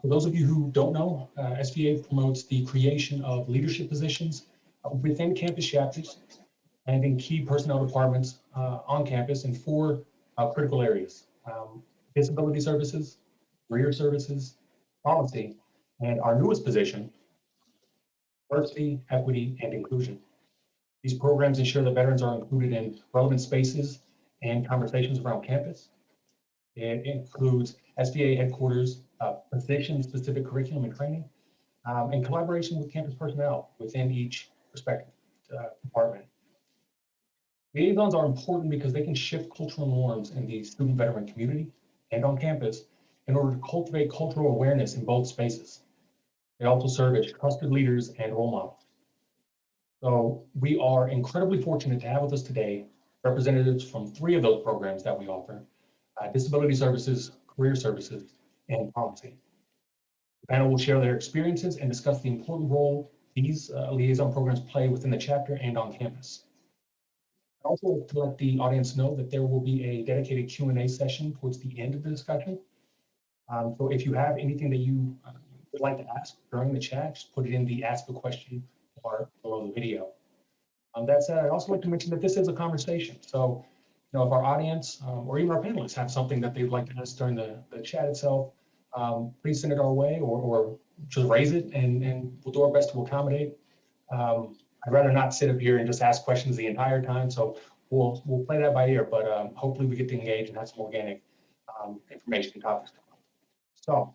For those of you who don't know, SVA promotes the creation of leadership positions within campus chapters and in key personnel departments on campus in four critical areas: disability services, career services, policy, and our newest position, diversity, equity, and inclusion. These programs ensure that veterans are included in relevant spaces and conversations around campus. It includes SVA headquarters, position-specific curriculum and training, and collaboration with campus personnel within each respective department. Liaisons are important because they can shift cultural norms in the student veteran community and on campus in order to cultivate cultural awareness in both spaces. They also serve as trusted leaders and role models. So we are incredibly fortunate to have with us today representatives from three of those programs that we offer: disability services, career services, and policy. The panel will share their experiences and discuss the important role these liaison programs play within the chapter and on campus. I also like to let the audience know that there will be a dedicated Q&A session towards the end of the discussion. So if you have anything that you would like to ask during the chat, just put it in the Ask a Question bar below the video. That said, I'd also like to mention that this is a conversation. So, if our audience or even our panelists have something that they'd like to ask during the chat itself, please send it our way or just raise it and we'll do our best to accommodate. I'd rather not sit up here and just ask questions the entire time, so we'll play that by ear, but hopefully we get to engage and have some organic information and topics. So,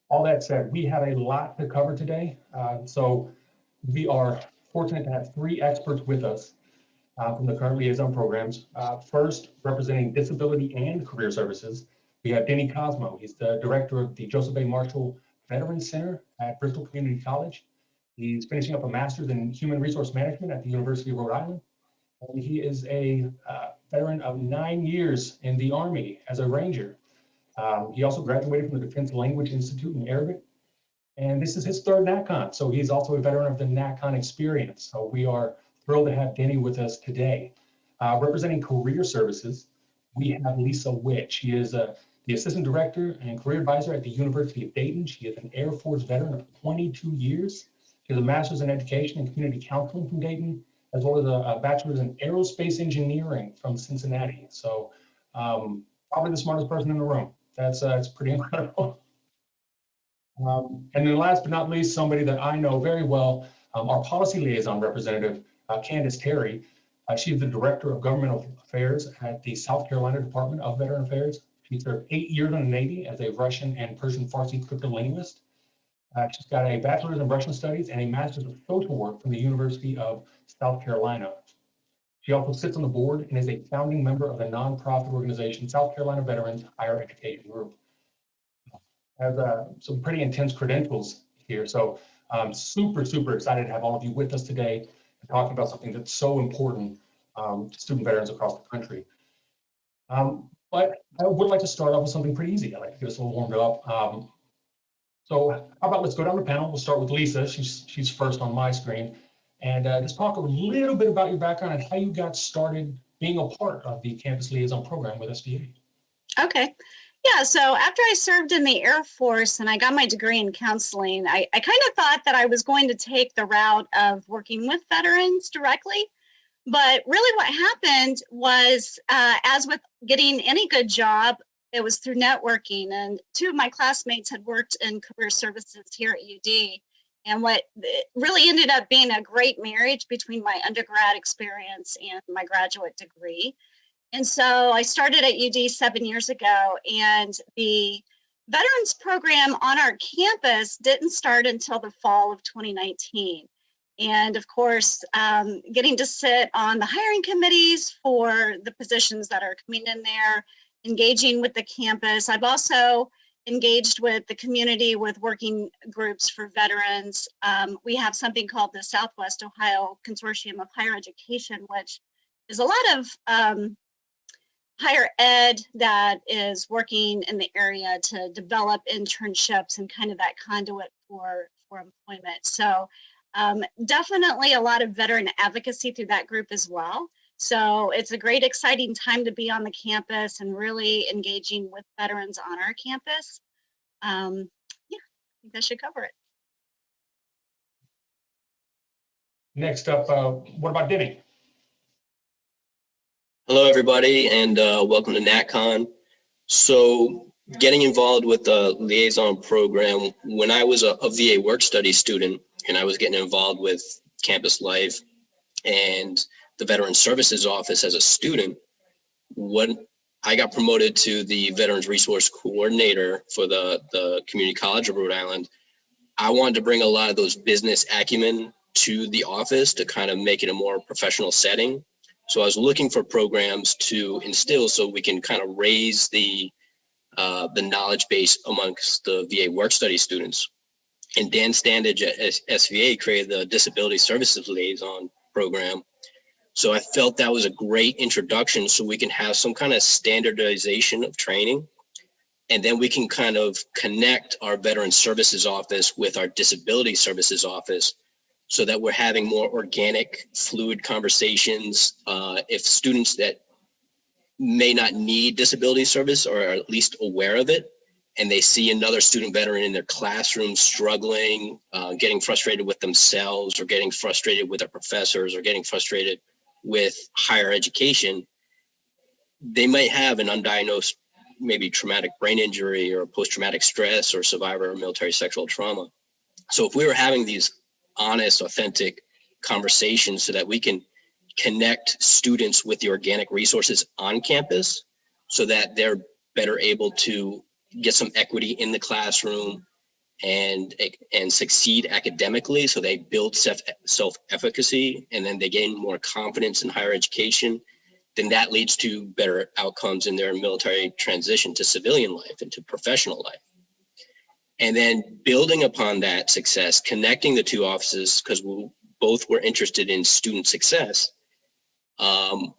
all that said, we have a lot to cover today. So we are fortunate to have three experts with us from the current liaison programs. First, representing disability and career services, we have Denny Cosmo. He's the director of the Joseph A. Marshall Veterans Center at Bristol Community College. He's finishing up a master's in human resource management at the University of Rhode Island. And he is a veteran of 9 years in the Army as a Ranger. He also graduated from the Defense Language Institute in Arabic. And this is his third NatCon, so he's also a veteran of the NatCon experience. So we are thrilled to have Denny with us today. Representing career services, we have Lisa Witt. She is the Assistant Director and Career Advisor at the University of Dayton. She is an Air Force veteran of 22 years. She has a Master's in Education and Community Counseling from Dayton, as well as a Bachelor's in Aerospace Engineering from Cincinnati. So probably the smartest person in the room. That's pretty incredible. And then last but not least, somebody that I know very well, our policy liaison representative, Candace Terry. She's the Director of Governmental Affairs at the South Carolina Department of Veteran Affairs. She served 8 years in the Navy as a Russian and Persian Farsi cryptolinguist. She's got a Bachelor's in Russian Studies and a Master's of Social Work from the University of South Carolina. She also sits on the board and is a founding member of the nonprofit organization South Carolina Veterans Higher Education Group. Has some pretty intense credentials here. So I'm super excited to have all of you with us today and talking about something that's so important to student veterans across the country. But I would like to start off with something pretty easy. I'd like to get us a little warmed up. So how about let's go down the panel. We'll start with Lisa. She's first on my screen. And just talk a little bit about your background and how you got started being a part of the Campus Liaison program with SVA. Okay. Yeah, so after I served in the Air Force and I got my degree in counseling, I kind of thought that I was going to take the route of working with veterans directly. But really what happened was, as with getting any good job, it was through networking. And two of my classmates had worked in career services here at UD. And what really ended up being a great marriage between my undergrad experience and my graduate degree. And so I started at UD 7 years ago, and the veterans program on our campus didn't start until the fall of 2019. And of course, getting to sit on the hiring committees for the positions that are coming in there, engaging with the campus. I've also engaged with the community with working groups for veterans. We have something called the Southwest Ohio Consortium of Higher Education, which is a lot of higher ed that is working in the area to develop internships and kind of that conduit for employment. So definitely a lot of veteran advocacy through that group as well. So it's a great, exciting time to be on the campus and really engaging with veterans on our campus. Yeah. think that should cover it. Next up, what about Denny? Hello, everybody, and welcome to NatCon. So getting involved with the Liaison program, when I was a VA work study student and I was getting involved with campus life and the Veteran Services Office as a student, when I got promoted to the Veterans Resource Coordinator for the Community College of Rhode Island, I wanted to bring a lot of those business acumen to the office to kind of make it a more professional setting. So I was looking for programs to instill so we can kind of raise the knowledge base amongst the VA work study students. And Dan Standage at SVA created the Disability Services Liaison program. So I felt that was a great introduction so we can have some kind of standardization of training. And then we can kind of connect our Veteran Services Office with our Disability Services Office so that we're having more organic, fluid conversations. If students that may not need disability service or are at least aware of it, and they see another student veteran in their classroom struggling, getting frustrated with themselves or getting frustrated with their professors or getting frustrated with higher education, they might have an undiagnosed, maybe traumatic brain injury or post-traumatic stress or survivor of military sexual trauma. So if we were having these honest, authentic conversations so that we can connect students with the organic resources on campus so that they're better able to get some equity in the classroom and succeed academically, so they build self-efficacy and then they gain more confidence in higher education, then that leads to better outcomes in their military transition to civilian life and to professional life. And then building upon that success, connecting the two offices, because we both were interested in student success.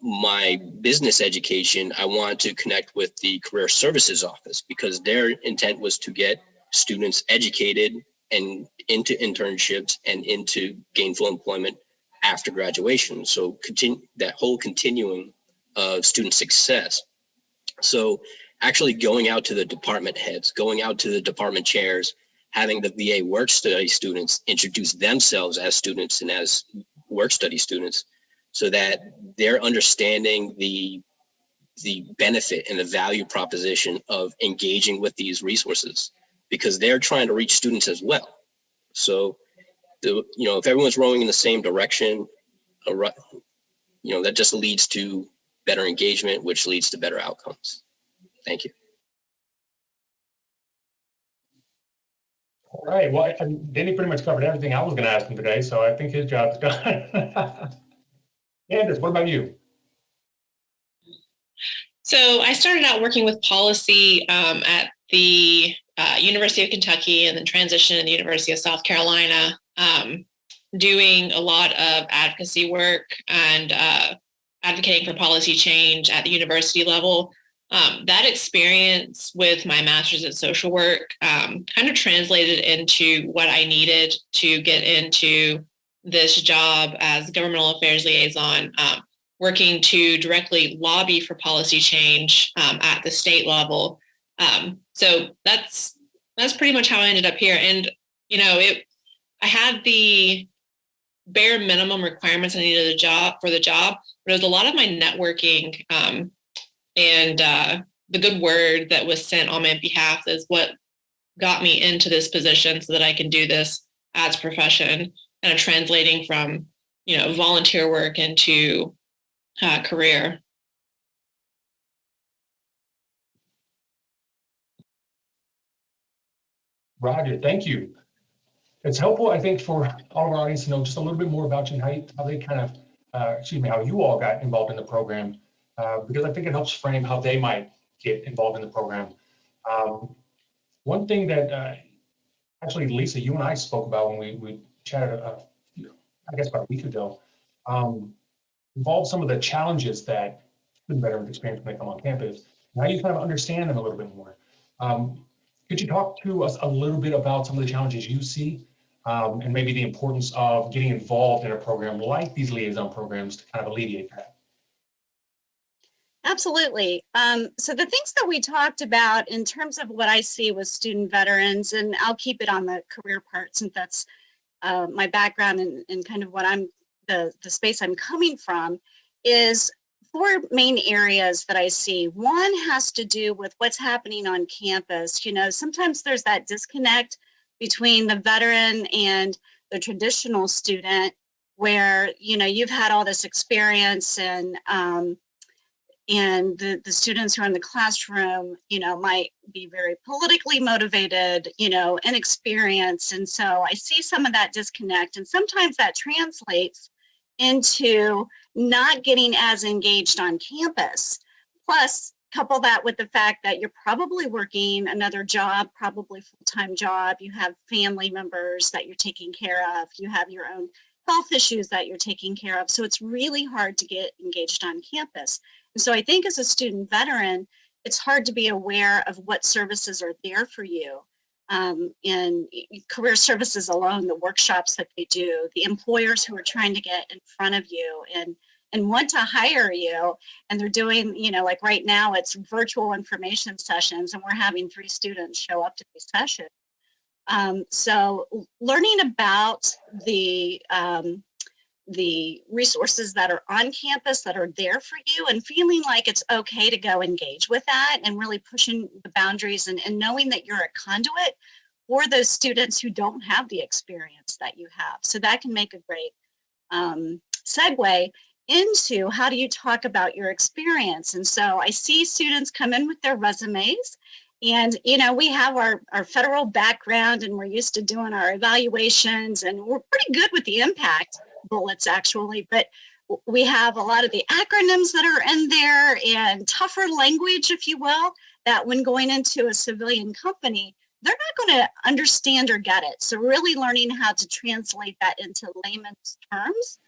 My business education, I wanted to connect with the Career Services Office because their intent was to get students educated and into internships and into gainful employment after graduation. So that whole continuum of student success. So actually going out to the department heads, going out to the department chairs, having the VA work study students introduce themselves as students and as work study students so that they're understanding the benefit and the value proposition of engaging with these resources because they're trying to reach students as well. So, if everyone's rowing in the same direction, that just leads to better engagement, which leads to better outcomes. Thank you. All right. Well, Danny pretty much covered everything I was going to ask him today, so I think his job's done. Anders, what about you? So I started out working with policy at the University of Kentucky and then transitioned to the University of South Carolina, doing a lot of advocacy work and advocating for policy change at the university level. That experience with my master's in social work kind of translated into what I needed to get into this job as governmental affairs liaison, working to directly lobby for policy change at the state level. So that's pretty much how I ended up here. And, I had the bare minimum requirements I needed for the job, but it was a lot of my networking and the good word that was sent on my behalf is what got me into this position so that I can do this as a profession, kind of translating from, volunteer work into career. Roger, thank you. It's helpful, I think, for all of our audience to know just a little bit more about you and how they kind of, how you all got involved in the program, because I think it helps frame how they might get involved in the program. One thing that actually, Lisa, you and I spoke about when we chatted, I guess about a week ago, involved some of the challenges that student veterans experience when they come on campus. Now you kind of understand them a little bit more. Could you talk to us a little bit about some of the challenges you see and maybe the importance of getting involved in a program like these liaison programs to kind of alleviate that? Absolutely. So the things that we talked about in terms of what I see with student veterans, and I'll keep it on the career part since that's my background and kind of what I'm, the space I'm coming from, is four main areas that I see. One has to do with what's happening on campus. You know, sometimes there's that disconnect between the veteran and the traditional student where, you know, you've had all this experience and the students who are in the classroom, you know, might be very politically motivated, you know, inexperienced. And so I see some of that disconnect. And sometimes that translates into not getting as engaged on campus. Plus, couple that with the fact that you're probably working another job, probably full-time job. You have family members that you're taking care of. You have your own health issues that you're taking care of. So it's really hard to get engaged on campus. And so I think as a student veteran, it's hard to be aware of what services are there for you. And career services alone, the workshops that they do, the employers who are trying to get in front of you and want to hire you. And they're doing, you know, like right now it's virtual information sessions and we're having 3 students show up to these sessions. So learning about the resources that are on campus that are there for you and feeling like it's okay to go engage with that and really pushing the boundaries and knowing that you're a conduit for those students who don't have the experience that you have. So that can make a great segue into how do you talk about your experience. And so I see students come in with their resumes and, you know, we have our federal background and we're used to doing our evaluations and we're pretty good with the impact bullets actually, but we have a lot of the acronyms that are in there and tougher language, if you will, that when going into a civilian company, they're not going to understand or get it. So really learning how to translate that into layman's terms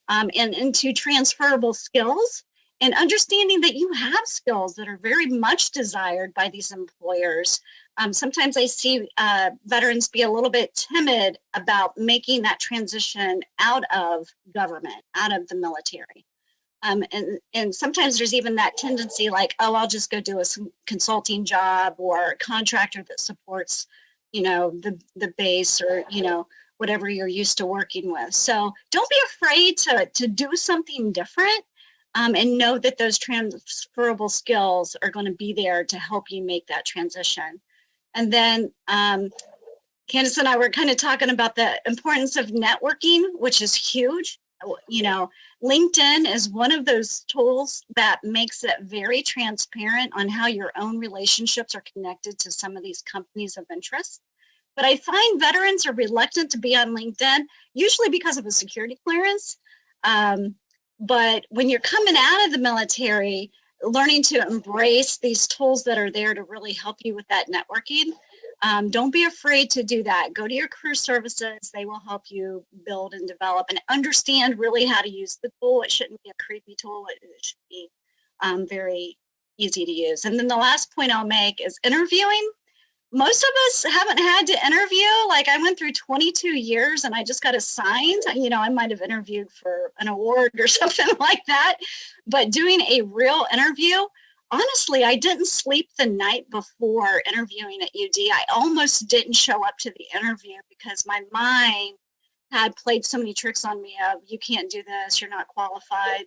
and into transferable skills and understanding that you have skills that are very much desired by these employers. Sometimes I see veterans be a little bit timid about making that transition out of government, out of the military. And sometimes there's even that tendency like, oh, I'll just go do a consulting job or a contractor that supports, you know, the base or, you know, whatever you're used to working with. So don't be afraid to do something different and know that those transferable skills are going to be there to help you make that transition. And then Candace and I were kind of talking about the importance of networking, which is huge. You know, LinkedIn is one of those tools that makes it very transparent on how your own relationships are connected to some of these companies of interest. But I find veterans are reluctant to be on LinkedIn, usually because of a security clearance. But when you're coming out of the military, learning to embrace these tools that are there to really help you with that networking. Don't be afraid to do that. Go to your career services. They will help you build and develop and understand really how to use the tool. It shouldn't be a creepy tool. It should be very easy to use. And then the last point I'll make is interviewing. Most of us haven't had to interview. Like I went through 22 years and I just got assigned. You know, I might have interviewed for an award or something like that. But doing a real interview, honestly, I didn't sleep the night before interviewing at UD. I almost didn't show up to the interview because my mind had played so many tricks on me of, you can't do this, you're not qualified.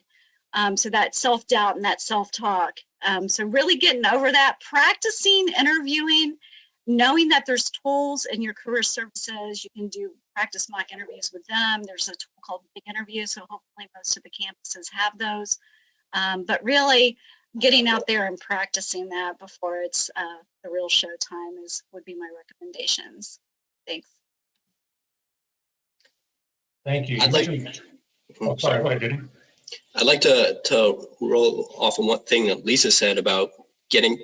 So that self-doubt and that self-talk. So really getting over that, practicing interviewing, knowing that there's tools in your career services, you can do practice mock interviews with them. There's a tool called Big Interview, so hopefully most of the campuses have those. But really getting out there and practicing that before it's the real show time would be my recommendations. Thanks. Thank you. I'd like Oh, sorry, go ahead, Judy. I'd like to roll off on one thing that Lisa said about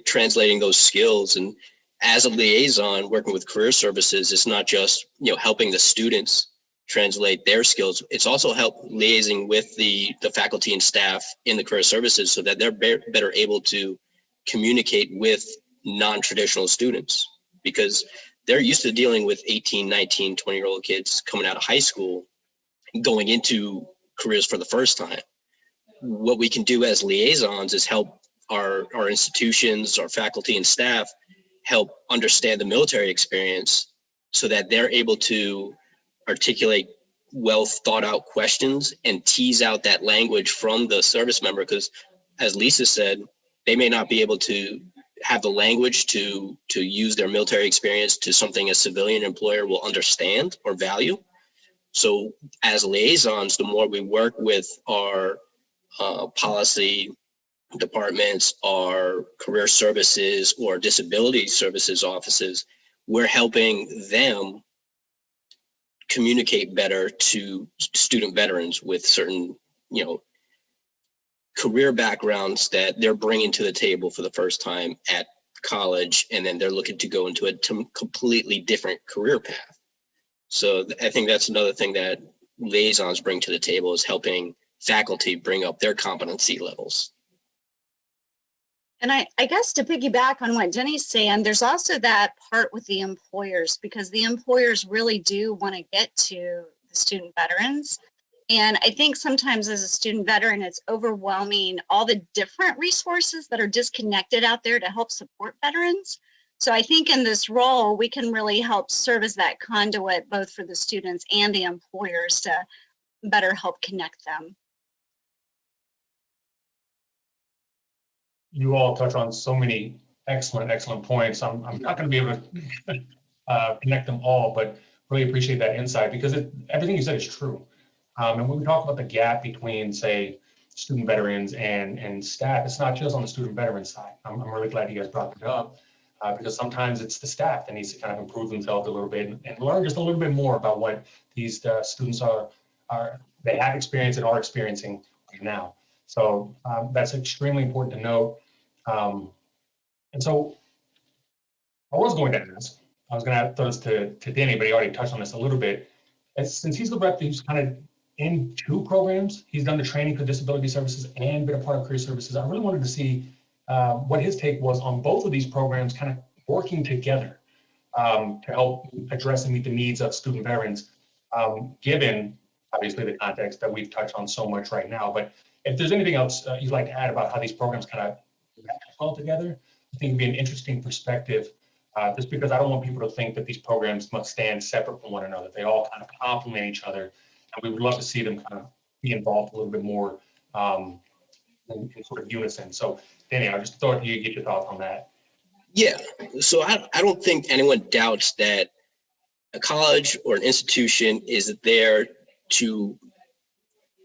translating those skills. And as a liaison working with career services, it's not just, you know, helping the students translate their skills. It's also liaising with the faculty and staff in the career services so that they're better able to communicate with non-traditional students, because they're used to dealing with 18, 19, 20-year-old kids coming out of high school, going into careers for the first time. What we can do as liaisons is help our institutions, our faculty and staff help understand the military experience so that they're able to articulate well thought out questions and tease out that language from the service member. Because as Lisa said, they may not be able to have the language to use their military experience to something a civilian employer will understand or value. So as liaisons, the more we work with our policy departments, our career services or disability services offices, we're helping them communicate better to student veterans with certain, career backgrounds that they're bringing to the table for the first time at college, and then they're looking to go into a completely different career path. So I think that's another thing that liaisons bring to the table, is helping faculty bring up their competency levels. And I guess to piggyback on what Jenny's saying, there's also that part with the employers, because the employers really do want to get to the student veterans. And I think sometimes as a student veteran, it's overwhelming all the different resources that are disconnected out there to help support veterans. So I think in this role, we can really help serve as that conduit, both for the students and the employers, to better help connect them. You all touch on so many excellent points. I'm not going to be able to connect them all, but really appreciate that insight, because everything you said is true. And when we talk about the gap between, say, student veterans and staff, it's not just on the student veteran side. I'm really glad you guys brought it up, because sometimes it's the staff that needs to kind of improve themselves a little bit and learn just a little bit more about what these students they have experienced and are experiencing right now. So that's extremely important to note. And so I was going to throw this to Danny, but he already touched on this a little bit. Since he's the rep who's kind of in two programs, he's done the training for disability services and been a part of career services. I really wanted to see what his take was on both of these programs kind of working together to help address and meet the needs of student veterans, given obviously the context that we've touched on so much right now. But if there's anything else you'd like to add about how these programs kind of all together, I think it'd be an interesting perspective, just because I don't want people to think that these programs must stand separate from one another. They all kind of complement each other, and we would love to see them kind of be involved a little bit more in sort of unison. So Danny, I'll just throw it to you to get your thoughts on that. Yeah, so I don't think anyone doubts that a college or an institution is there to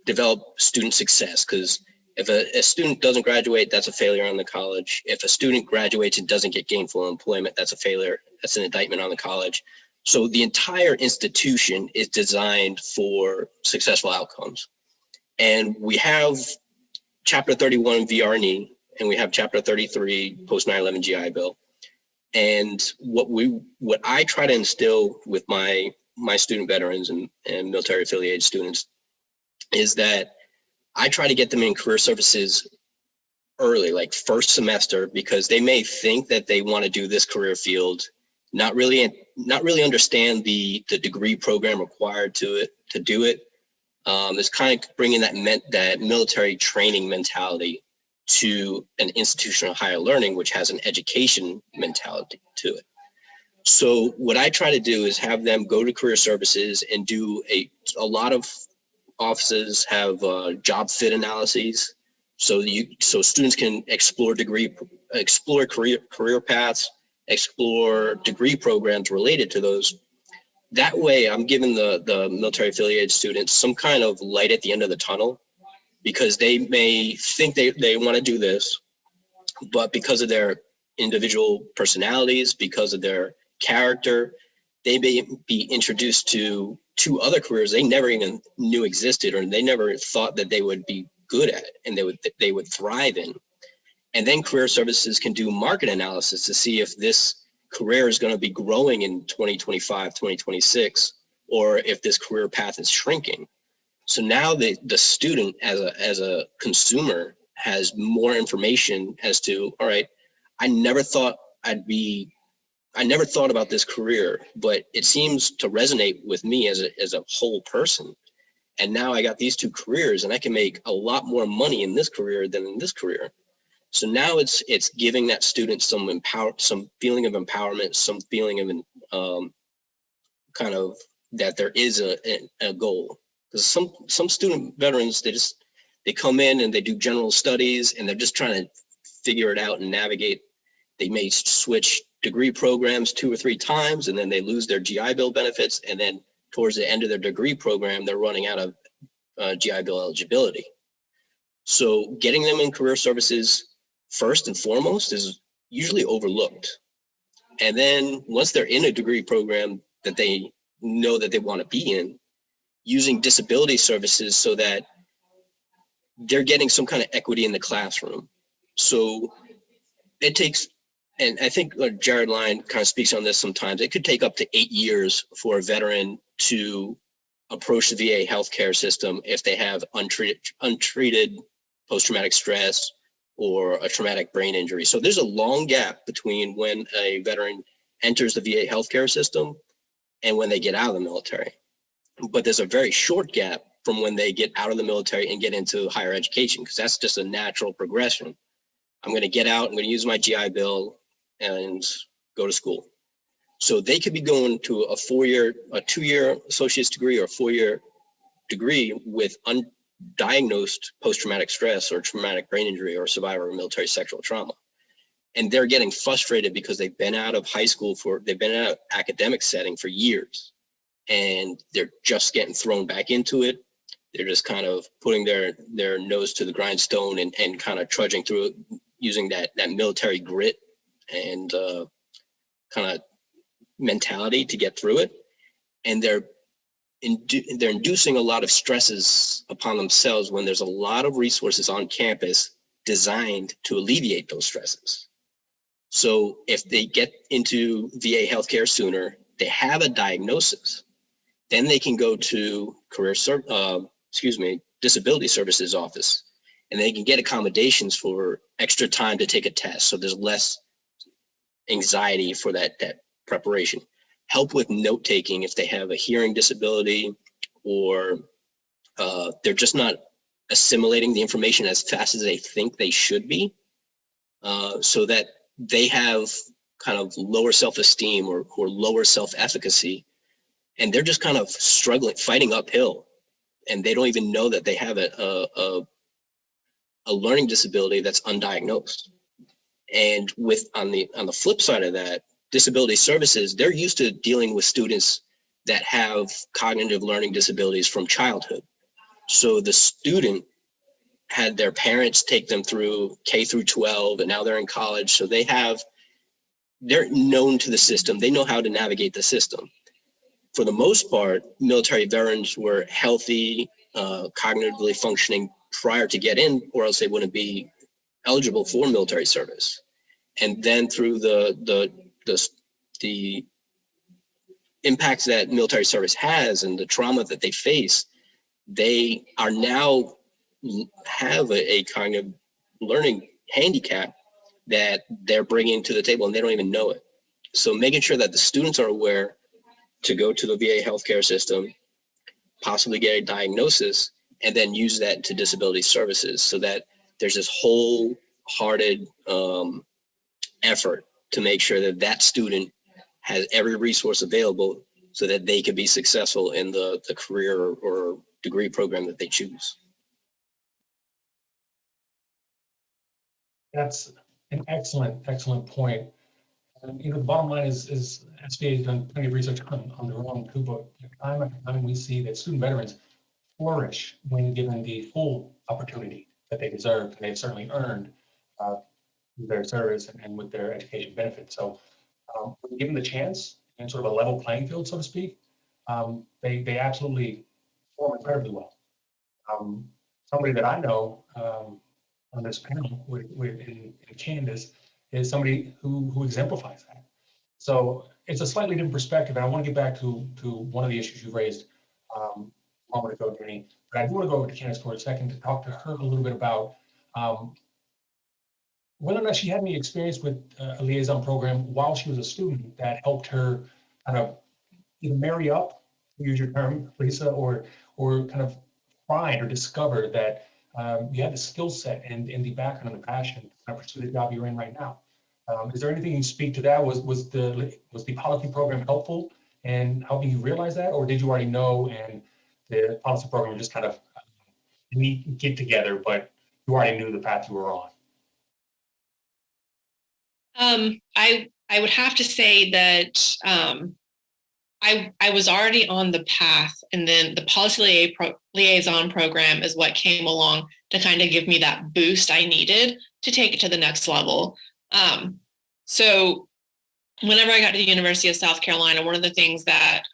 develop student success, because if a student doesn't graduate, that's a failure on the college. If a student graduates and doesn't get gainful employment, that's a failure. That's an indictment on the college. So the entire institution is designed for successful outcomes. And we have Chapter 31 VR&E, and we have Chapter 33 post 9/11 GI Bill. And what I try to instill with my student veterans and military affiliated students is that I try to get them in career services early, like first semester, because they may think that they want to do this career field, not really understand the degree program required to do it. It's kind of bringing that military training mentality to an institution of higher learning, which has an education mentality to it. So what I try to do is have them go to career services and do a lot of offices have job fit analyses, so students can explore career paths, explore degree programs related to those. That way, I'm giving the military affiliated students some kind of light at the end of the tunnel, because they may think they want to do this, but because of their individual personalities, because of their character, they may be introduced to two other careers they never even knew existed, or they never thought that they would be good at and they would thrive in. And then career services can do market analysis to see if this career is going to be growing in 2025, 2026, or if this career path is shrinking. So now the student as a consumer has more information as to, all right, I never thought about this career, but it seems to resonate with me as a whole person. And now I got these two careers, and I can make a lot more money in this career than in this career. So now it's giving that student some feeling of empowerment, some feeling of kind of that there is a goal. Because some student veterans, they come in and they do general studies and they're just trying to figure it out and navigate. They may switch degree programs 2 or 3 times, and then they lose their GI Bill benefits, and then towards the end of their degree program, they're running out of GI Bill eligibility. So getting them in career services first and foremost is usually overlooked. And then once they're in a degree program that they know that they want to be in, using disability services so that they're getting some kind of equity in the classroom. So it takes, and I think Jared Line kind of speaks on this sometimes, it could take up to 8 years for a veteran to approach the VA healthcare system if they have untreated post-traumatic stress or a traumatic brain injury. So there's a long gap between when a veteran enters the VA healthcare system and when they get out of the military. But there's a very short gap from when they get out of the military and get into higher education, because that's just a natural progression. I'm going to get out, I'm going to use my GI Bill and go to school. So they could be going to a 2-year associate's degree or a 4-year degree with undiagnosed post-traumatic stress or traumatic brain injury or survivor of military sexual trauma. And they're getting frustrated because they've been out of high school they've been out of academic setting for years, and they're just getting thrown back into it. They're just kind of putting their nose to the grindstone and kind of trudging through it, using that military grit and kind of mentality to get through it. And they're inducing a lot of stresses upon themselves when there's a lot of resources on campus designed to alleviate those stresses. So if they get into VA healthcare sooner, they have a diagnosis, then they can go to disability services office, and they can get accommodations for extra time to take a test. So there's less anxiety for that preparation. Help with note taking if they have a hearing disability, or they're just not assimilating the information as fast as they think they should be, so that they have kind of lower self-esteem or lower self-efficacy, and they're just kind of struggling, fighting uphill, and they don't even know that they have a learning disability that's undiagnosed. And on the flip side of that, disability services, they're used to dealing with students that have cognitive learning disabilities from childhood. So the student had their parents take them through K through 12, and now they're in college. So they're known to the system. They know how to navigate the system. For the most part, military veterans were healthy, cognitively functioning prior to get in, or else they wouldn't be eligible for military service. And then through the impacts that military service has and the trauma that they face, they are now have a kind of learning handicap that they're bringing to the table, and they don't even know it. So making sure that the students are aware to go to the VA healthcare system, possibly get a diagnosis, and then use that to disability services, so that there's this wholehearted effort to make sure that that student has every resource available so that they could be successful in the career or degree program that they choose. That's an excellent point. And, the bottom line is SVA has done plenty of research on their own too, but time after time we see that student veterans flourish when given the full opportunity that they deserve, and they've certainly earned through their service and with their education benefits. So when given the chance and sort of a level playing field, so to speak, they absolutely perform incredibly well. Somebody that I know on this panel in Candace is somebody who exemplifies that. So it's a slightly different perspective, and I want to get back to one of the issues you raised a moment ago, Jenny. But I do want to go over to Candace for a second to talk to her a little bit about whether or not she had any experience with a liaison program while she was a student that helped her kind of either marry up, to use your term, Lisa, or kind of find or discover that you had the skill set and the background and the passion pursue the job you're in right now. Is there anything you speak to that? Was the policy program helpful in helping you realize that, or did you already know and the policy program just kind of get together, but you already knew the path you were on? I would have to say that I was already on the path, and then the policy liaison program is what came along to kind of give me that boost I needed to take it to the next level. So whenever I got to the University of South Carolina, one of the things that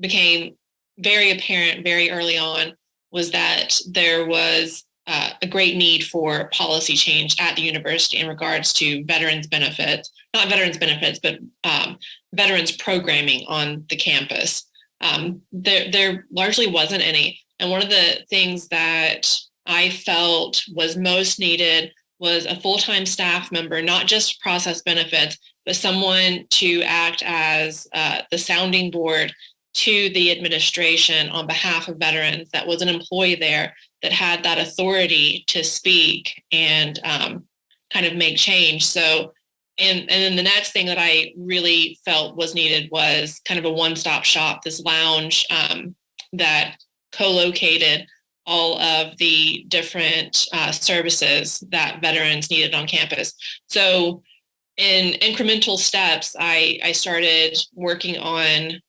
became very apparent very early on was that there was a great need for policy change at the university in regards to veterans benefits, not veterans benefits, but veterans programming on the campus. There largely wasn't any. And one of the things that I felt was most needed was a full-time staff member, not just process benefits, but someone to act as the sounding board to the administration on behalf of veterans that was an employee there that had that authority to speak and kind of make change. So, and then the next thing that I really felt was needed was kind of a one-stop shop, this lounge that co-located all of the different services that veterans needed on campus. So in incremental steps, I started working on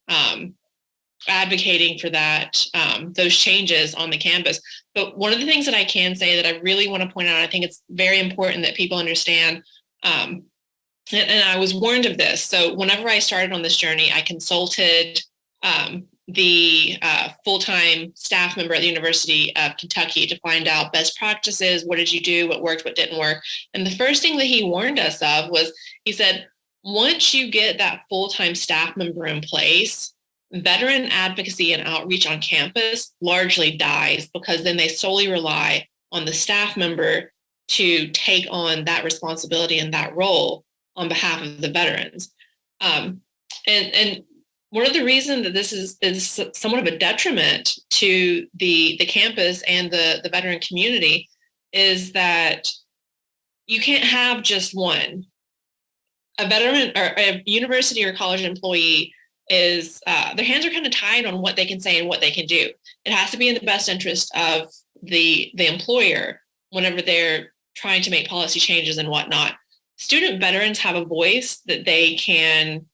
advocating for that, those changes on the campus. But one of the things that I can say that I really want to point out, I think it's very important that people understand, and I was warned of this. So whenever I started on this journey, I consulted the full-time staff member at the University of Kentucky to find out best practices. What did you do? What worked? What didn't work? And the first thing that he warned us of was, he said, once you get that full-time staff member in place, veteran advocacy and outreach on campus largely dies, because then they solely rely on the staff member to take on that responsibility and that role on behalf of the veterans. And one of the reasons that this is somewhat of a detriment to the campus and the veteran community is that you can't have just one. A veteran or a university or college employee is their hands are kind of tied on what they can say and what they can do. It has to be in the best interest of the employer whenever they're trying to make policy changes and whatnot. Student veterans have a voice that they can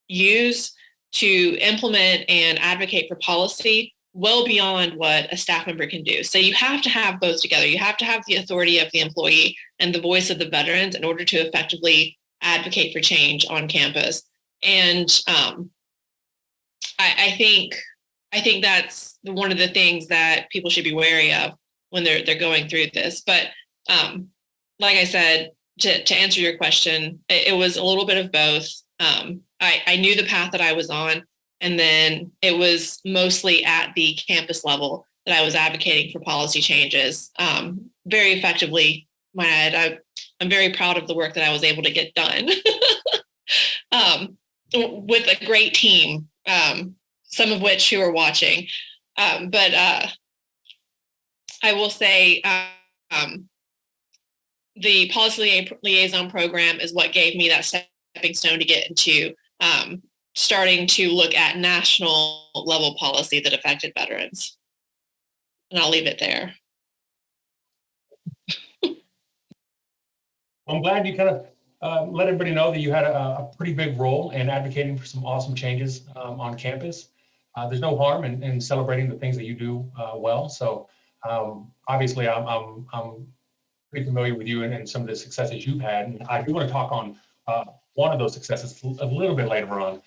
use to implement and advocate for policy well beyond what a staff member can do. So you have to have both together. You have to have the authority of the employee and the voice of the veterans in order to effectively advocate for change on campus. And I think that's one of the things that people should be wary of when they're going through this. But like I said, to answer your question, it was a little bit of both. I knew the path that I was on, and then it was mostly at the campus level that I was advocating for policy changes very effectively. I'm very proud of the work that I was able to get done with a great team, some of which who are watching. But I will say the policy liaison program is what gave me that stepping stone to get into starting to look at national level policy that affected veterans. And I'll leave it there. I'm glad you kind of let everybody know that you had a pretty big role in advocating for some awesome changes on campus. There's no harm in celebrating the things that you do well. So obviously, I'm pretty familiar with you and some of the successes you've had. And I do want to talk on one of those successes a little bit later on.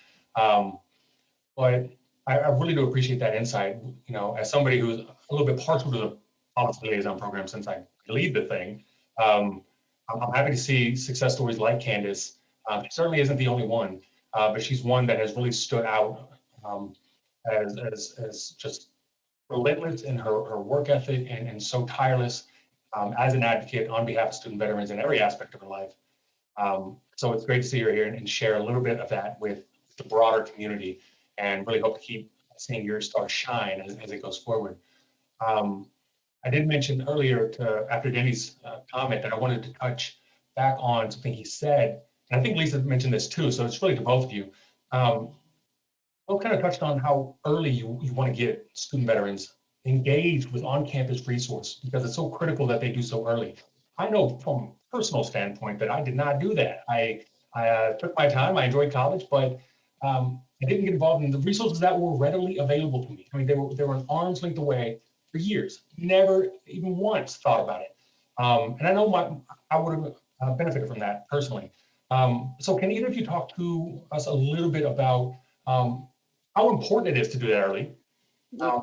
But I really do appreciate that insight. You know, as somebody who's a little bit partial to the policy liaison program since I lead the thing, I'm happy to see success stories like Candace. She certainly isn't the only one, but she's one that has really stood out as just relentless in her work ethic and so tireless as an advocate on behalf of student veterans in every aspect of her life. So it's great to see her here and share a little bit of that with the broader community, and really hope to keep seeing your star shine as it goes forward. I did mention earlier after Denny's comment that I wanted to touch back on something he said, and I think Lisa mentioned this too, so it's really to both of you. Both kind of touched on how early you want to get student veterans engaged with on-campus resource, because it's so critical that they do so early. I know from a personal standpoint that I did not do that. I took my time, I enjoyed college, but I didn't get involved in the resources that were readily available to me. I mean, they were an arm's length away for years, never even once thought about it. And I know I would have benefited from that personally. So can either of you talk to us a little bit about how important it is to do that early?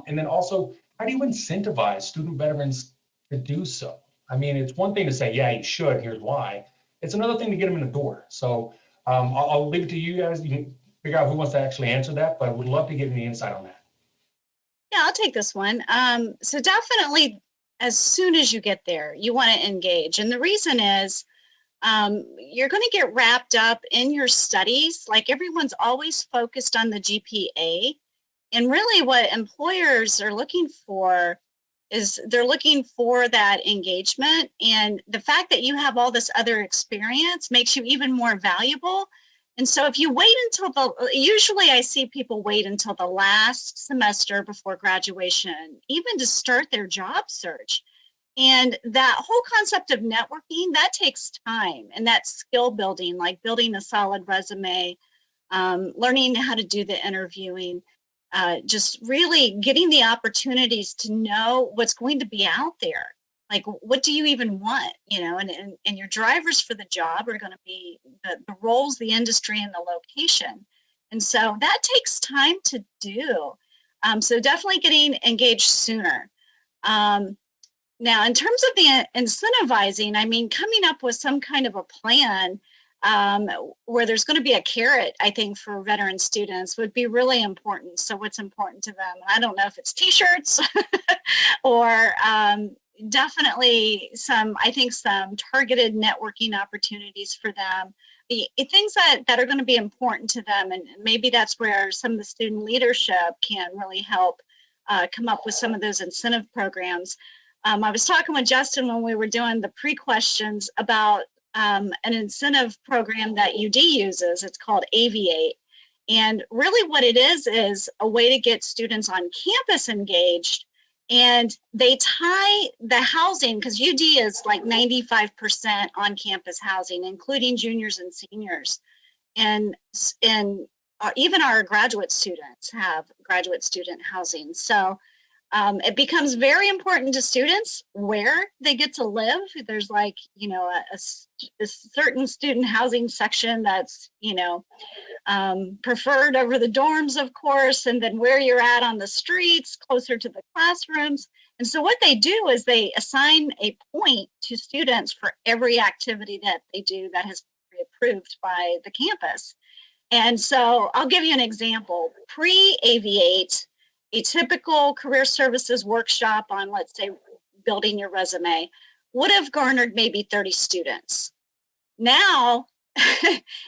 And then also, how do you incentivize student veterans to do so? I mean, it's one thing to say, yeah, you should, here's why. It's another thing to get them in the door. So I'll leave it to you guys. You can figure out who wants to actually answer that, but I would love to get any insight on that. Yeah, I'll take this one. So definitely, as soon as you get there, you want to engage. And the reason is, you're going to get wrapped up in your studies. Like, everyone's always focused on the GPA. And really what employers are looking for is they're looking for that engagement. And the fact that you have all this other experience makes you even more valuable. And so if you wait until usually I see people wait until the last semester before graduation, even to start their job search. And that whole concept of networking, that takes time, and that skill building, like building a solid resume, learning how to do the interviewing, just really getting the opportunities to know what's going to be out there. Like, what do you even want? You know, and your drivers for the job are going to be the roles, the industry, and the location. And so that takes time to do. So definitely getting engaged sooner. Now, in terms of the incentivizing, I mean, coming up with some kind of a plan where there's going to be a carrot, I think, for veteran students would be really important. So what's important to them? I don't know if it's T-shirts or definitely some targeted networking opportunities for them. The things that are going to be important to them, and maybe that's where some of the student leadership can really help come up with some of those incentive programs. I was talking with Justin when we were doing the pre-questions about an incentive program that UD uses. It's called Aviate. And really what it is a way to get students on campus engaged. And they tie the housing, because UD is like 95% on-campus housing, including juniors and seniors. And even our graduate students have graduate student housing. So it becomes very important to students where they get to live. There's like, you know, a certain student housing section that's, you know, preferred over the dorms, of course, and then where you're at on the streets, closer to the classrooms. And so what they do is they assign a point to students for every activity that they do that has been approved by the campus. And so I'll give you an example. Pre-Aviate, a typical career services workshop on, let's say, building your resume would have garnered maybe 30 students. Now,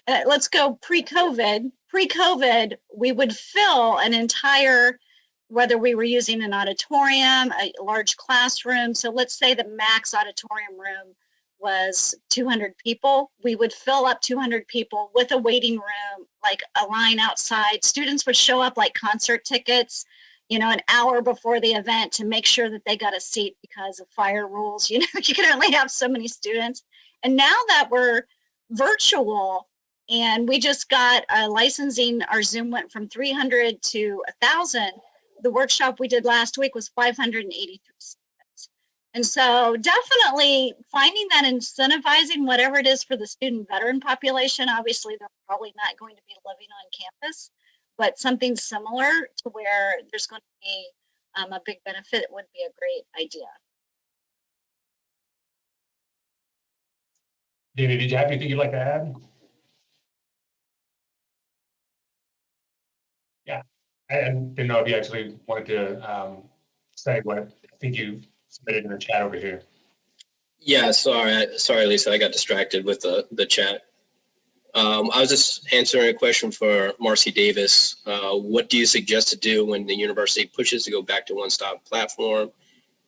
let's go pre-COVID. Pre-COVID, we would fill an entire, whether we were using an auditorium, a large classroom. So let's say the max auditorium room was 200 people. We would fill up 200 people with a waiting room, like a line outside. Students would show up like concert tickets, you know, an hour before the event to make sure that they got a seat because of fire rules. You know, you can only have so many students. And now that we're virtual and we just got licensing, our Zoom went from 300 to 1,000. The workshop we did last week was 583 students. And so definitely finding that incentivizing whatever it is for the student veteran population. Obviously, they're probably not going to be living on campus, but something similar to where there's going to be a big benefit would be a great idea. David, did you have anything you'd like to add? Yeah, I didn't know if you actually wanted to say what I think you submitted in the chat over here. Yeah, sorry, Lisa, I got distracted with the chat. I was just answering a question for Marcy Davis. What do you suggest to do when the university pushes to go back to one-stop platform?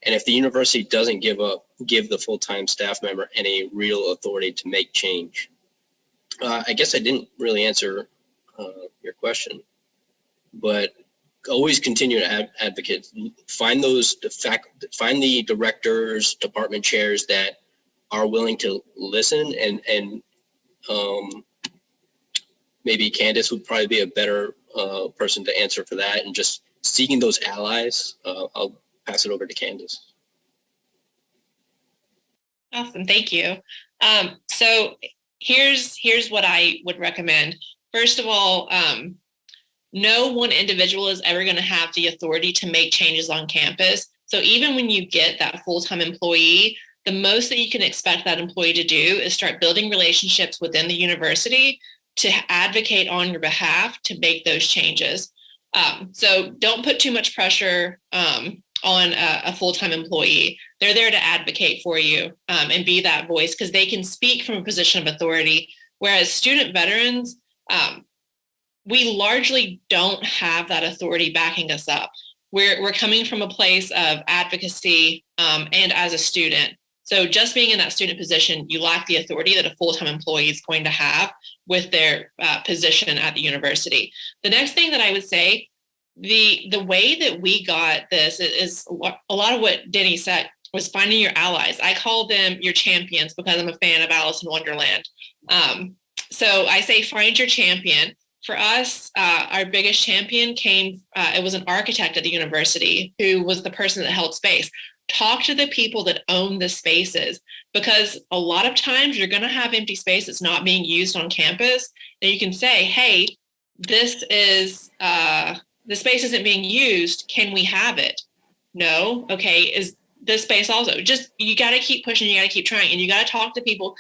And if the university doesn't give the full-time staff member any real authority to make change. I guess I didn't really answer your question, but always continue to advocate. Find the directors, department chairs that are willing to listen, and maybe Candace would probably be a better person to answer for that, and just seeking those allies. I'll pass it over to Candace. Awesome, thank you. So here's what I would recommend. First of all, no one individual is ever going to have the authority to make changes on campus. So even when you get that full-time employee, the most that you can expect that employee to do is start building relationships within the university to advocate on your behalf to make those changes. So don't put too much pressure on a full-time employee. They're there to advocate for you and be that voice, because they can speak from a position of authority. Whereas student veterans, we largely don't have that authority backing us up. We're coming from a place of advocacy and as a student. So just being in that student position, you lack the authority that a full-time employee is going to have with their position at the university. The next thing that I would say, the way that we got this is a lot of what Denny said was finding your allies. I call them your champions because I'm a fan of Alice in Wonderland. So I say find your champion. For us, our biggest champion it was an architect at the university who was the person that held space. Talk to the people that own the spaces, because a lot of times you're going to have empty space that's not being used on campus. And you can say, hey, this is, the space isn't being used. Can we have it? No. Okay. Is this space also? Just, you got to keep pushing. You got to keep trying, and you got to talk to people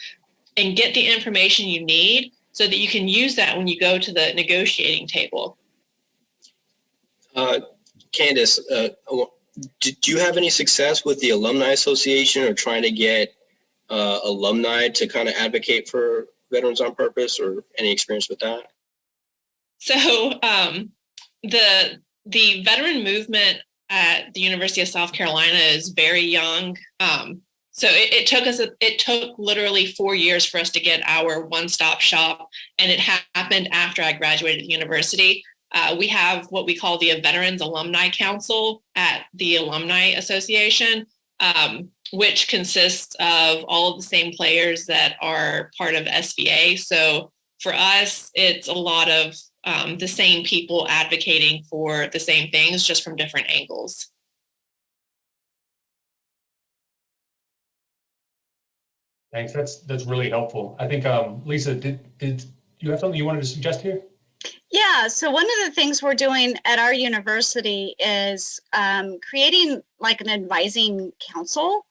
and get the information you need so that you can use that when you go to the negotiating table. Candace, do you have any success with the Alumni Association or trying to get alumni to kind of advocate for Veterans on Purpose, or any experience with that? So the veteran movement at the University of South Carolina is very young. So it took literally 4 years for us to get our one-stop shop, and it happened after I graduated the university. We have what we call the Veterans Alumni Council at the Alumni Association, which consists of all of the same players that are part of SVA. So for us, it's a lot of the same people advocating for the same things, just from different angles. Thanks. That's really helpful. I think, Lisa, did you have something you wanted to suggest here? Yeah, so one of the things we're doing at our university is creating like an advising council.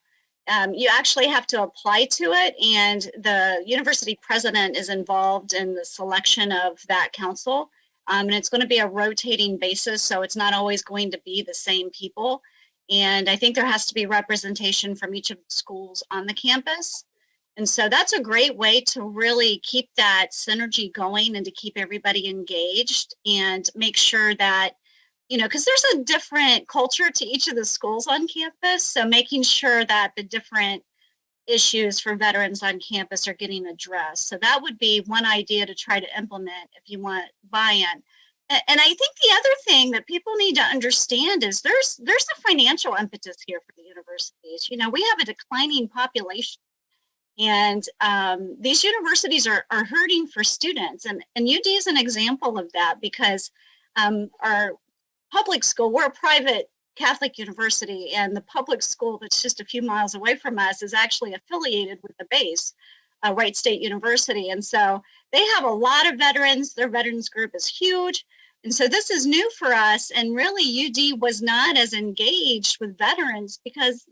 You actually have to apply to it, and the university president is involved in the selection of that council. And it's going to be a rotating basis, so it's not always going to be the same people. And I think there has to be representation from each of the schools on the campus. And so that's a great way to really keep that synergy going and to keep everybody engaged and make sure that, because there's a different culture to each of the schools on campus. So making sure that the different issues for veterans on campus are getting addressed. So that would be one idea to try to implement if you want buy-in. And I think the other thing that people need to understand is there's a financial impetus here for the universities. We have a declining population. And these universities are hurting for students. And UD is an example of that, because our public school, we're a private Catholic university, and the public school that's just a few miles away from us is actually affiliated with the base, Wright State University. And so they have a lot of veterans. Their veterans group is huge. And so this is new for us. And really, UD was not as engaged with veterans because,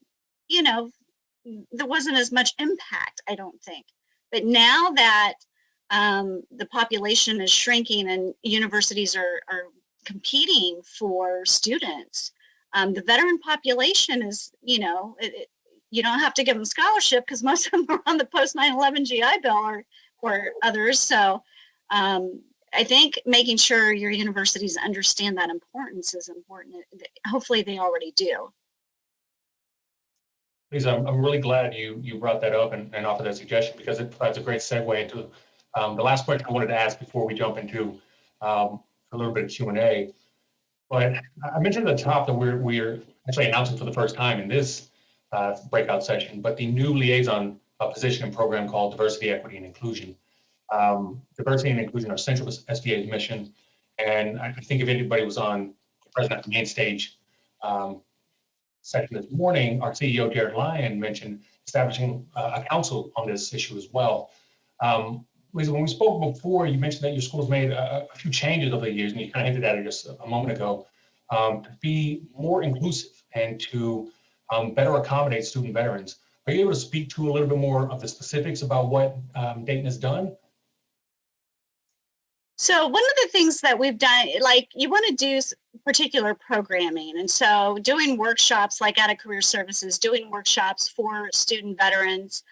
there wasn't as much impact, I don't think. But now that the population is shrinking and universities are competing for students, the veteran population is, you don't have to give them scholarship because most of them are on the post 9/11 GI Bill or others. So I think making sure your universities understand that importance is important. Hopefully they already do. Lisa, I'm really glad you brought that up and offered that suggestion, because it provides a great segue into the last question I wanted to ask before we jump into a little bit of Q&A. But I mentioned at the top that we're actually announcing for the first time in this breakout session, but the new liaison position and program called Diversity, Equity, and Inclusion. Diversity and inclusion are central to SVA's mission. And I think if anybody was on the President at the Main Stage session this morning, our CEO, Jared Lyon, mentioned establishing a council on this issue as well. Lisa, when we spoke before, you mentioned that your school's made a few changes over the years, and you kind of hinted at it just a moment ago, to be more inclusive and to better accommodate student veterans. Are you able to speak to a little bit more of the specifics about what Dayton has done? So one of the things that we've done, like you want to do particular programming. And so doing workshops like out of career services, doing workshops for student veterans,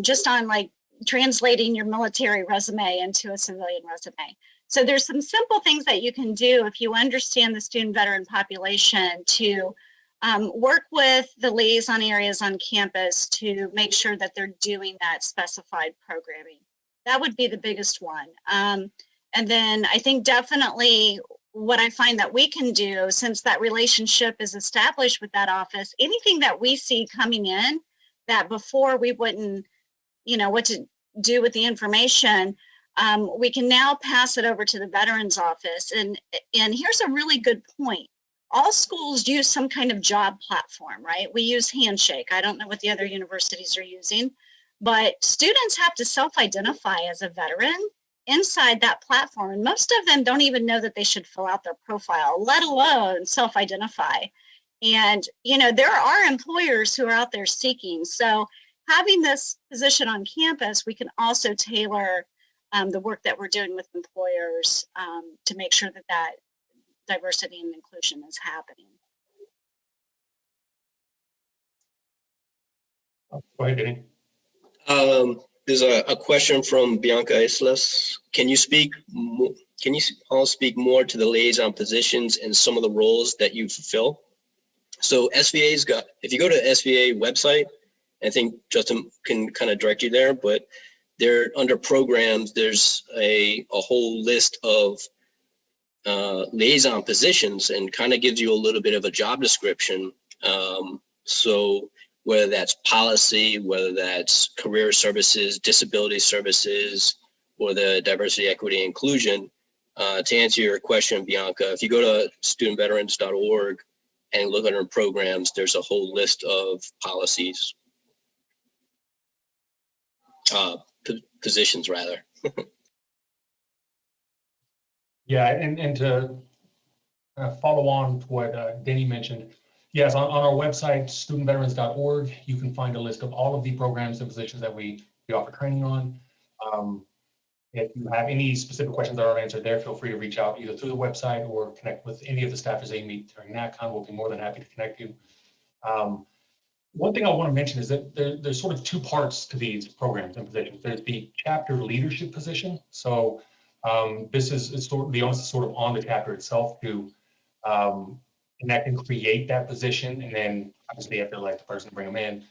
just on like translating your military resume into a civilian resume. So there's some simple things that you can do if you understand the student veteran population to work with the liaison areas on campus to make sure that they're doing that specified programming. That would be the biggest one. And then I think definitely what I find that we can do, since that relationship is established with that office, anything that we see coming in that before we wouldn't, what to do with the information, we can now pass it over to the Veterans Office. And here's a really good point. All schools use some kind of job platform, right? We use Handshake. I don't know what the other universities are using, but students have to self-identify as a veteran inside that platform. And most of them don't even know that they should fill out their profile, let alone self-identify. And, there are employers who are out there seeking. So having this position on campus, we can also tailor the work that we're doing with employers to make sure that diversity and inclusion is happening. Go ahead, Denny. There's a question from Bianca Islas. Can you all speak more to the liaison positions and some of the roles that you fulfill? So SVA's if you go to the SVA website, I think Justin can kind of direct you there, but they're under programs, there's a whole list of liaison positions and kind of gives you a little bit of a job description. So whether that's policy, whether that's career services, disability services, or the diversity, equity, and inclusion. To answer your question, Bianca, if you go to studentveterans.org and look under programs, there's a whole list of policies, positions rather. Yeah, and to follow on to what Denny mentioned, yes, on our website, studentveterans.org, you can find a list of all of the programs and positions that we offer training on. If you have any specific questions that aren't answered there, feel free to reach out either through the website or connect with any of the staff as they meet during NatCon. We'll be more than happy to connect you. One thing I want to mention is that there's sort of two parts to these programs and positions. There's the chapter leadership position. So this is the onus is sort of on the chapter itself to connect and create that position, and then obviously you have to elect the person to bring them in.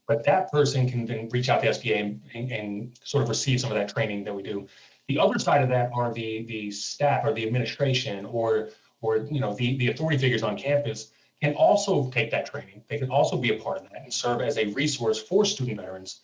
But that person can then reach out to SVA and sort of receive some of that training that we do. The other side of that are the staff or the administration or the authority figures on campus can also take that training. They can also be a part of that and serve as a resource for student veterans,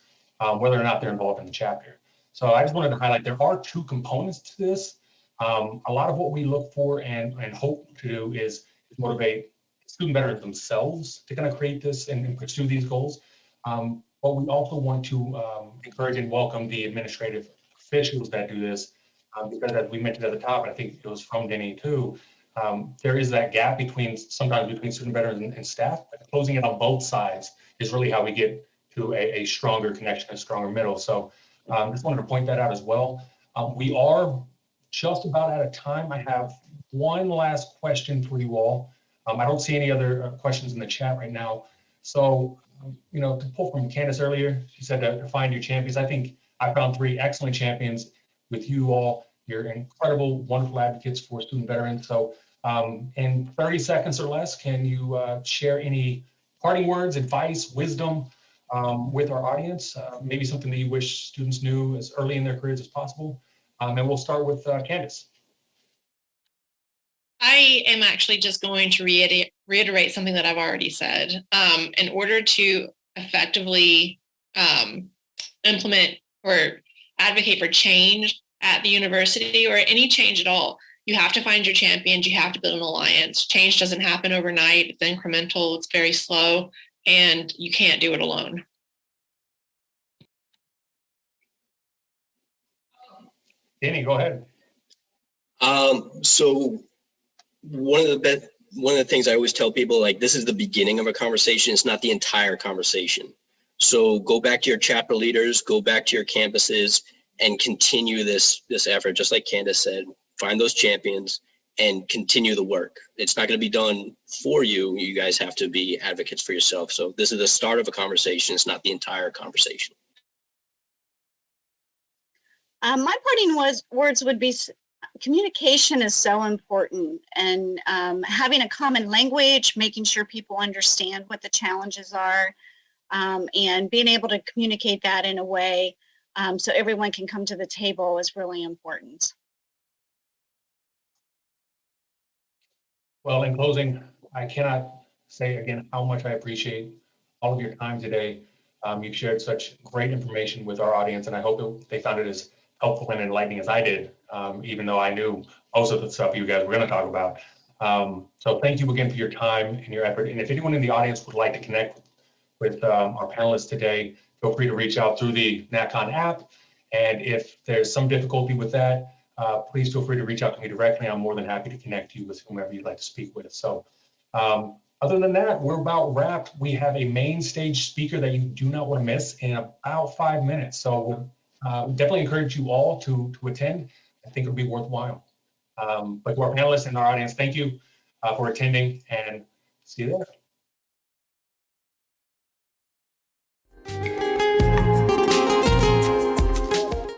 whether or not they're involved in the chapter. So I just wanted to highlight there are two components to this. A lot of what we look for and hope to do is motivate student veterans themselves to kind of create this and pursue these goals. But we also want to encourage and welcome the administrative officials that do this, because as we mentioned at the top, and I think it was from Denny too, there is that gap sometimes between student veterans and staff. But closing it on both sides is really how we get to a stronger connection, a stronger middle. So just wanted to point that out as well. We are just about out of time. I have one last question for you all. I don't see any other questions in the chat right now. So, to pull from Candace earlier, she said to find your champions. I think I found 3 excellent champions with you all. You're incredible, wonderful advocates for student veterans. So in 30 seconds or less, can you share any parting words, advice, wisdom with our audience, maybe something that you wish students knew as early in their careers as possible. And we'll start with Candace. I am actually just going to reiterate something that I've already said. In order to effectively implement or advocate for change at the university or any change at all, you have to find your champions. You have to build an alliance. Change doesn't happen overnight. It's incremental. It's very slow, and you can't do it alone. Danny, go ahead. So one of the things I always tell people, like, this is the beginning of a conversation. It's not the entire conversation. So go back to your chapter leaders, go back to your campuses, and continue this effort. Just like Candace said, find those champions and continue the work. It's not going to be done for you. You guys have to be advocates for yourself. So this is the start of a conversation. It's not the entire conversation. My parting words would be communication is so important, and having a common language, making sure people understand what the challenges are, and being able to communicate that in a way so everyone can come to the table is really important. Well, in closing, I cannot say again how much I appreciate all of your time today. You've shared such great information with our audience, and I hope they found it as helpful and enlightening as I did, even though I knew most of the stuff you guys were going to talk about. So thank you again for your time and your effort. And if anyone in the audience would like to connect with our panelists today, feel free to reach out through the NatCon app. And if there's some difficulty with that, please feel free to reach out to me directly. I'm more than happy to connect you with whomever you'd like to speak with. So other than that, we're about wrapped. We have a main stage speaker that you do not want to miss in about 5 minutes. So definitely encourage you all to attend. I think it'll be worthwhile. But to our panelists and our audience, thank you for attending, and see you there.